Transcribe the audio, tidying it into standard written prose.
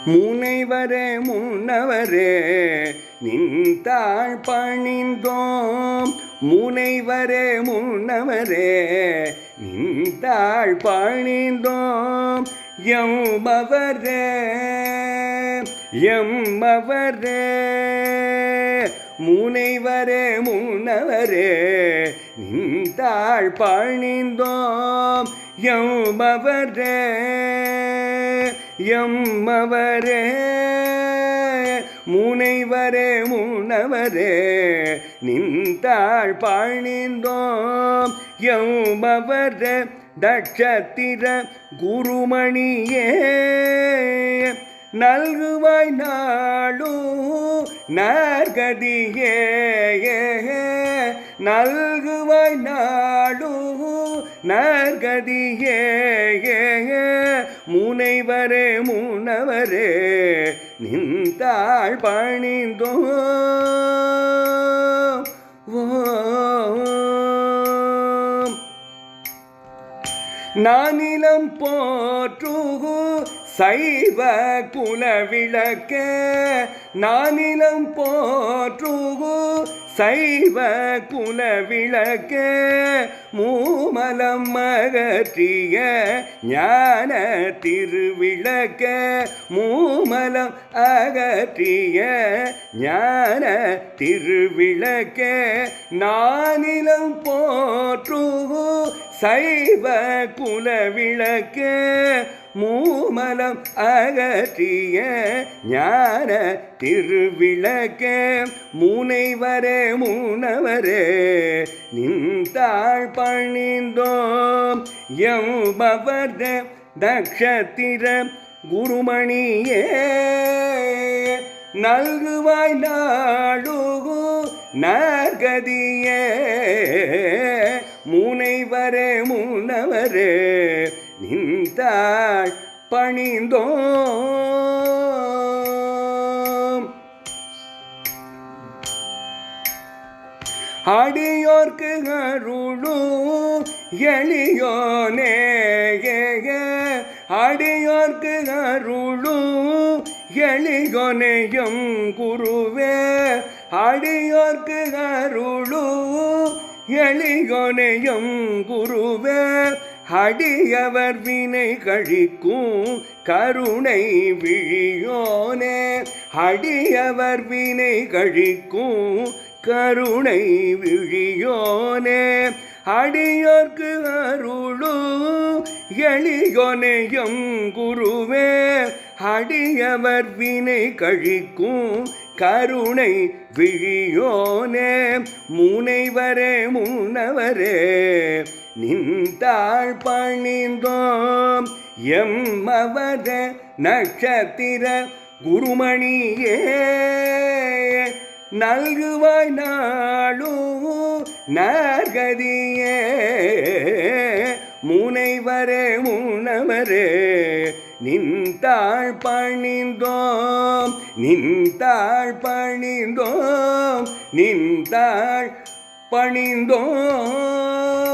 முனைவரே முன்னவரே நின்றாள் பணிந்தோம். முனைவரே முன்னவரே நின்றாள் பணிந்தோம். எம்மவரே எம்மவரே முனைவரே முன்னவரே நின்றாள் பணிந்தோம். எம்மவரே எம்மவரே முனைவரே முன்னவரே நின்றாள் பணிந்தோம். எம்மவரே தட்சத்திர குருமணியே நல்குவாய் நாளு நற்கதியே. நல்குவாய் நாளு நற்கதியே. முனைவரே முன்னவரே நின்றாள் பணிந்தோம். நானிலம் போற்றுகு சைவ குலவிளக்க. நானிலம் போற்றுகு சைவ குலவிளக்க. மூமலம் அகற்றிய ஞான திருவிளக்க. மூமலம் அகற்றிய ஞான திருவிளக்க. நானிலம் போற்றுகு சைவ குலவிளக்க. மூமலம் அகற்றிய ஞான திருவிளக்க. முனைவரே முன்னவரே நின்றாள் பணிந்தோம். எம்மவரே தட்சத்திர குருமணியே நல்குவாய் நாளு நற்கதியே. முனைவரே முன்னவரே நின்றாள் பணிந்தோம். அடியோர்க்கு அருளும் எளியோனே. அடியோர்க்கு அருளும் எளியோனேயும் குருவே. அடியோர்க்கு அருளும் எளியோனேயும் குருவே. அடியவர் வினை கழிக்கும் கருணை விழியோனே. அடியவர் வினை கழிக்கும் கருணை விழியோனே. அடியோர்க்கு அருளும் எளியோனேயும் குருவே. அடியவர் வினை கழிக்கும் கருணை விழியோனே. முனைவரே முன்னவரே நின்றாள் பணிந்தோம். எம்மவரே நட்சத்திர குருமணியே நல்குவாய் நாளு நற்கதியே. முனைவரே முன்னவரே நின்றாள் பணிந்தோம். நின்றாள் பணிந்தோம். நின்றாள் பணிந்தோம்.